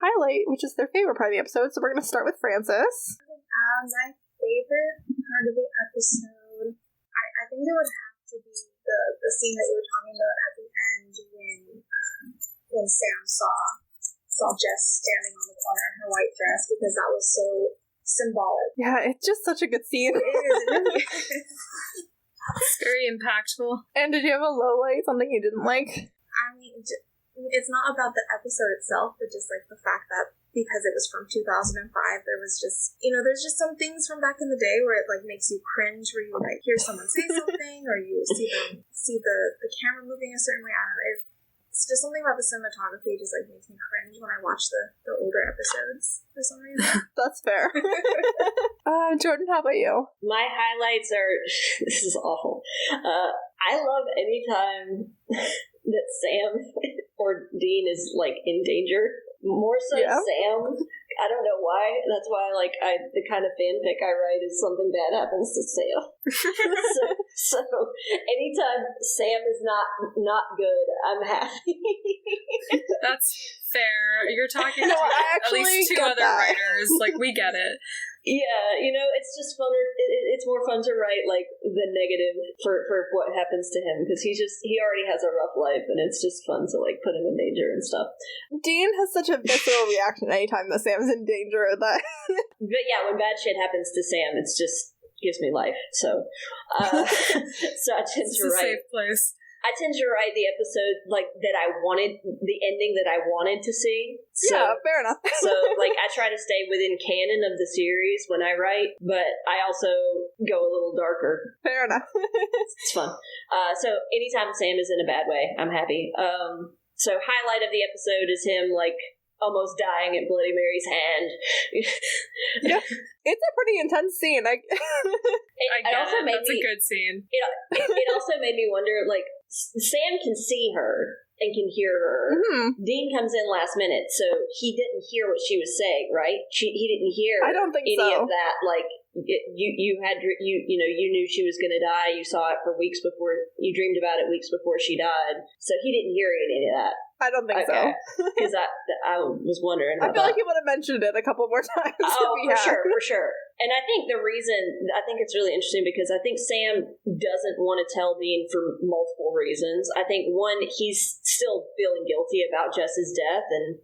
highlight, which is their favorite part of the episode. So we're going to start with Frances. My favorite part of the episode, I think it would have to be the scene that you were talking about at the end when Sam saw Jess standing on the corner in her white dress, because that was so symbolic. Yeah, it's just such a good scene. It is, really. It's very impactful. And did you have a low light, something you didn't like? I mean, it's not about the episode itself, but just like the fact that because it was from 2005, there was just, there's just some things from back in the day where it like makes you cringe, where you like hear someone say something, or you see the camera moving a certain way. I don't know. It's just something about the cinematography just like makes me cringe when I watch the older episodes for some reason. That's fair. Jordan, how about you? My highlights are, this is awful. I love any time that Sam or Dean is like in danger. More so Sam. I don't know why. That's why, like, the kind of fanfic I write is something bad happens to Sam. so anytime Sam is not good, I'm happy. That's fair. You're talking to at least two other writers. Like, we get it. Yeah, it's just funner. It's more fun to write like the negative for what happens to him, because he already has a rough life, and it's just fun to like put him in danger and stuff. Dean has such a visceral reaction anytime that Sam's in danger. That, but yeah, when bad shit happens to Sam, it's just gives me life. So, so I tend to write. It's a safe place. I tend to write the episode like that I wanted, the ending that I wanted to see. So, yeah, fair enough. So, like, I try to stay within canon of the series when I write, but I also go a little darker. Fair enough. It's fun. So anytime Sam is in a bad way, I'm happy. So highlight of the episode is him, like, almost dying at Bloody Mary's hand. Yeah, it's a pretty intense scene. That's a good scene. It also made me wonder, like, Sam can see her and can hear her. Mm-hmm. Dean comes in last minute, so he didn't hear what she was saying, right? He didn't hear. I don't think any of that. Like, you knew she was going to die. You saw it for weeks before. You dreamed about it weeks before she died. So he didn't hear any of that. I don't think so. Because I was wondering about I feel like he would have mentioned it a couple more times. Oh, for sure. And I think it's really interesting because I think Sam doesn't want to tell Dean for multiple reasons. I think, one, he's still feeling guilty about Jess's death and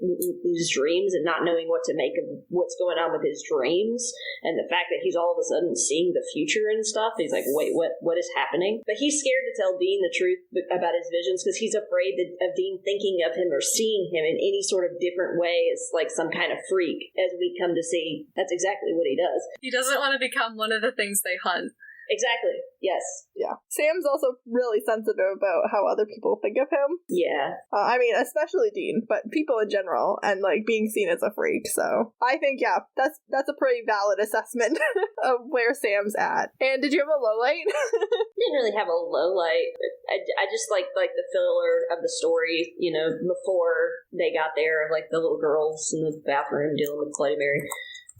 his dreams and not knowing what to make of what's going on with his dreams, and the fact that he's all of a sudden seeing the future and stuff. He's like, wait, what is happening? But he's scared to tell Dean the truth about his visions because he's afraid of Dean thinking of him or seeing him in any sort of different way as like some kind of freak, as we come to see that's exactly what he does. He doesn't want to become one of the things they hunt. Exactly. Yes. Yeah. Sam's also really sensitive about how other people think of him. Yeah. I mean, especially Dean, but people in general, and like being seen as a freak. So I think, yeah, that's a pretty valid assessment of where Sam's at. And did you have a low light? Didn't really have a low light. I just like the filler of the story, before they got there, like the little girls in the bathroom dealing with Bloody Mary.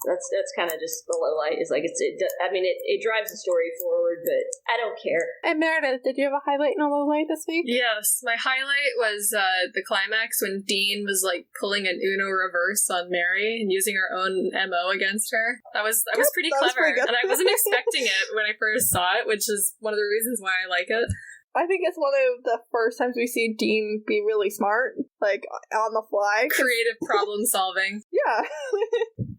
That's kind of just the low light. Is like it drives the story forward, but I don't care. And Meredith, did you have a highlight and a low light this week? Yes, my highlight was the climax when Dean was like pulling an Uno reverse on Mary and using her own MO against her. That was pretty clever, and I wasn't expecting it when I first saw it, which is one of the reasons why I like it. I think it's one of the first times we see Dean be really smart, like, on the fly. Creative problem solving. Yeah.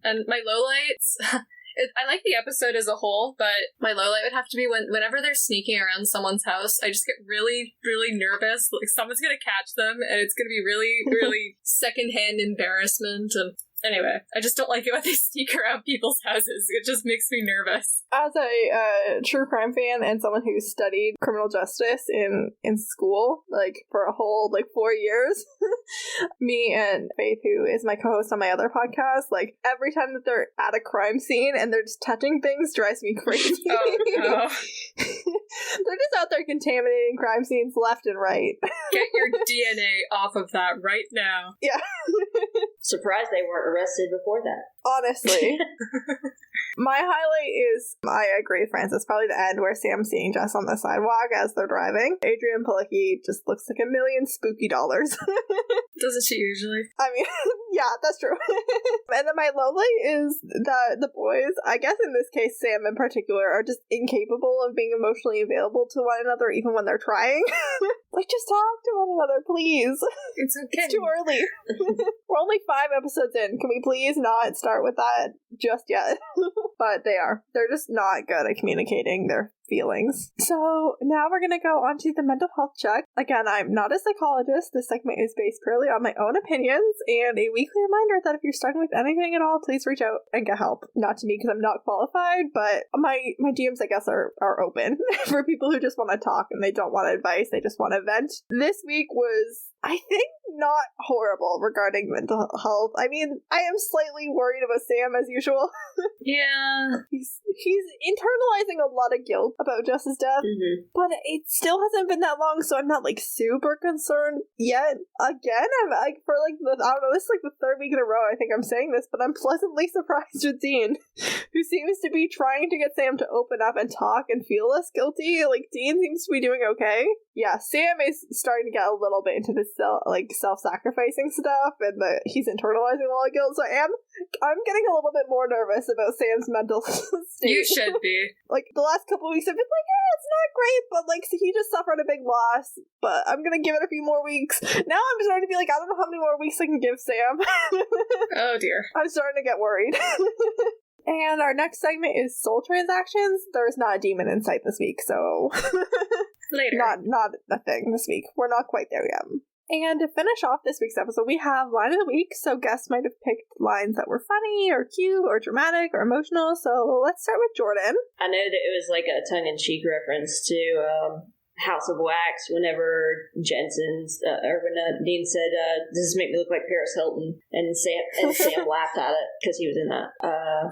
And my lowlights, I like the episode as a whole, but my lowlight would have to be whenever they're sneaking around someone's house, I just get really, really nervous. Like, someone's going to catch them, and it's going to be really, really secondhand embarrassment. And anyway, I just don't like it when they sneak around people's houses. It just makes me nervous. As a true crime fan and someone who studied criminal justice in school, like, for a whole, 4 years, me and Faith, who is my co-host on my other podcast, like, every time that they're at a crime scene and they're just touching things drives me crazy. Oh, no. They're just out there contaminating crime scenes left and right. Get your DNA off of that right now. Yeah. Surprised they weren't arrested before that. Honestly. My highlight is, I agree with Francis, probably the end where Sam's seeing Jess on the sidewalk as they're driving. Adrian Pilecki just looks like $1 million spooky dollars. Doesn't she usually? I mean, yeah, that's true. And then my low light is that the boys, I guess in this case Sam in particular, are just incapable of being emotionally available to one another even when they're trying. Like, just talk to one another, please. It's okay. It's too early. We're only 5 episodes in. Can we please not start with that just yet? But they are. They're just not good at communicating their feelings. So now we're going to go on to the mental health check. Again, I'm not a psychologist. This segment is based purely on my own opinions and a weekly reminder that if you're struggling with anything at all, please reach out and get help. Not to me because I'm not qualified, but my DMs, I guess, are open for people who just want to talk and they don't want advice. They just want to vent. This week was, I think, not horrible regarding mental health. I mean, I am slightly worried about Sam as usual. Yeah. He's internalizing a lot of guilt about Jess's death, but it still hasn't been that long, so I'm not like super concerned yet. Again, I'm like, for like I don't know, this is like the 3rd week in a row I think I'm saying this, but I'm pleasantly surprised with Dean, who seems to be trying to get Sam to open up and talk and feel less guilty. Like, Dean seems to be doing okay. Yeah, Sam is starting to get a little bit into this self-sacrificing stuff, and he's internalizing a lot of guilt. So I'm getting a little bit more nervous about Sam's mental state. You should be. Like, the last couple weeks I've been like, yeah, it's not great, but like, so he just suffered a big loss, but I'm gonna give it a few more weeks. Now I'm starting to be like, I don't know how many more weeks I can give Sam. Oh dear. I'm starting to get worried. And our next segment is soul transactions. There's not a demon in sight this week, so Later. Not a thing this week. We're not quite there yet. And to finish off this week's episode, we have Line of the Week. So guests might have picked lines that were funny or cute or dramatic or emotional. So let's start with Jordan. I know that it was like a tongue-in-cheek reference to House of Wax whenever Dean said, does this make me look like Paris Hilton? And Sam laughed at it because he was in that.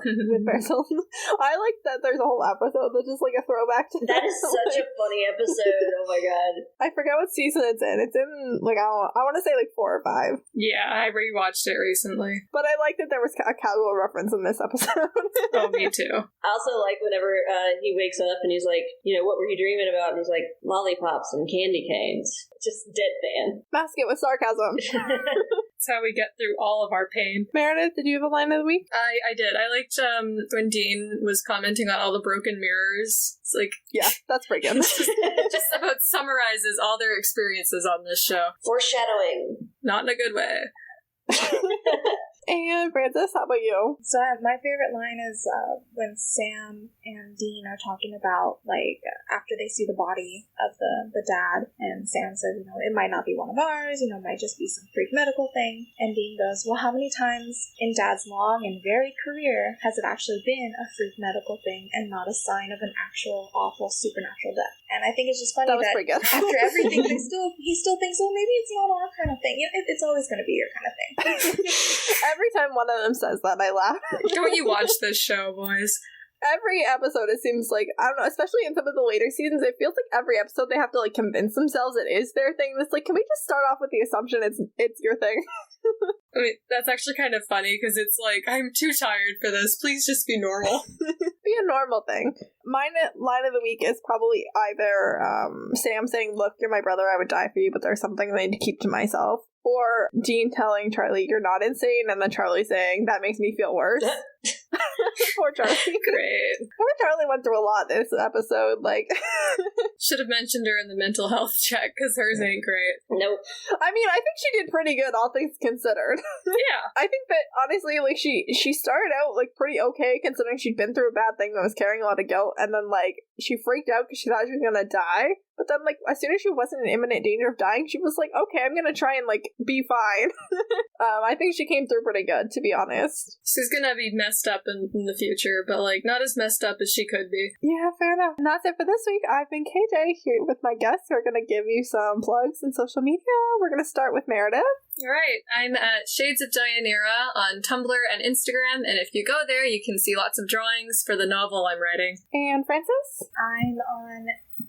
With Paris Hilton. I like that there's a whole episode that's just like a throwback to that. Is such a funny episode. Oh my god. I forget what season it's in. It's in, like, I want to say like 4 or 5. Yeah, I rewatched it recently. But I like that there was a casual reference in this episode. Oh, me too. I also like whenever he wakes up and he's like, what were you dreaming about? And he's like, lollipops and candy canes. Just deadpan. Mask it with sarcasm. That's how we get through all of our pain. Meredith, did you have a line of the week? I did. I liked when Dean was commenting on all the broken mirrors. It's like, yeah, that's pretty good. just about summarizes all their experiences on this show. Foreshadowing. Not in a good way. And Francis, how about you? So my favorite line is when Sam and Dean are talking about, like, after they see the body of the dad, and Sam says, it might not be one of ours, it might just be some freak medical thing. And Dean goes, well, how many times in Dad's long and varied career has it actually been a freak medical thing and not a sign of an actual awful supernatural death? And I think it's just funny that pretty good. After everything, he still thinks, well, maybe it's not our kind of thing. It's always going to be your kind of thing. Every time one of them says that, I laugh. Don't you watch this show, boys? Every episode, it seems like, I don't know, especially in some of the later seasons, it feels like every episode they have to, like, convince themselves it is their thing. It's like, can we just start off with the assumption it's your thing? I mean, that's actually kind of funny, because it's like, I'm too tired for this. Please just be normal. Be a normal thing. My line of the week is probably either Sam saying, look, you're my brother, I would die for you, but there's something I need to keep to myself. Or Dean telling Charlie, you're not insane, and then Charlie saying, that makes me feel worse. Poor Charlie. Great. Poor Charlie went through a lot this episode, like... Should have mentioned her in the mental health check, because hers ain't great. Nope. I mean, I think she did pretty good, all things considered. Yeah. I think that, honestly, like, she started out, like, pretty okay, considering she'd been through a bad thing that was carrying a lot of guilt, and then, like, she freaked out because she thought she was gonna die. But then, like, as soon as she wasn't in imminent danger of dying, she was like, okay, I'm gonna try and, like, be fine. I think she came through pretty good, to be honest. She's gonna be messed up in the future, but, like, not as messed up as she could be. Yeah, fair enough. And that's it for this week. I've been KJ here with my guests who are gonna give you some plugs in social media. We're gonna start with Meredith. Alright, I'm at Shades of Dianera on Tumblr and Instagram, and if you go there, you can see lots of drawings for the novel I'm writing. And Francis? I'm on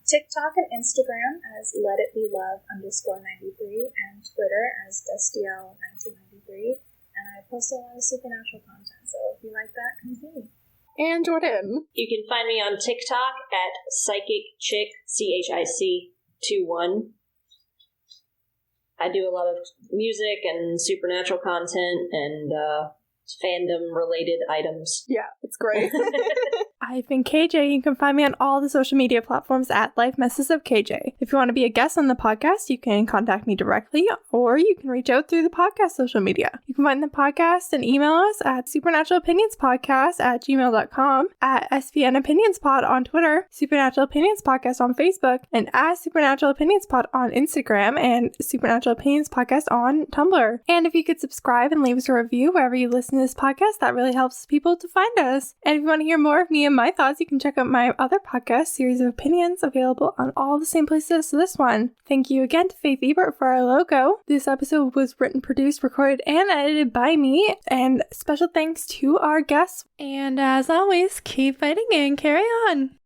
TikTok and Instagram as LetItBeLove_93 and Twitter as Destiel1993, and I post a lot of supernatural content, so if you like that, come see me. And Jordan. You can find me on TikTok at psychicchick, CHIC21. I do a lot of music and supernatural content and fandom-related items. Yeah, it's great. I've been KJ. You can find me on all the social media platforms at Life Messes of KJ. If you want to be a guest on the podcast, you can contact me directly, or you can reach out through the podcast social media. You can find the podcast and email us at supernaturalopinionspodcast@gmail.com, at SPN Opinions Pod on Twitter, Supernatural Opinions Podcast on Facebook, and at Supernatural Opinions Pod on Instagram, and Supernatural Opinions Podcast on Tumblr. And if you could subscribe and leave us a review wherever you listen to this podcast, that really helps people to find us. And if you want to hear more of me and my thoughts, you can check out my other podcast, Series of Opinions, available on all the same places as this one. Thank you again to Faith Ebert for our logo. This episode was written, produced, recorded, and edited by me. And special thanks to our guests. And as always, keep fighting and carry on.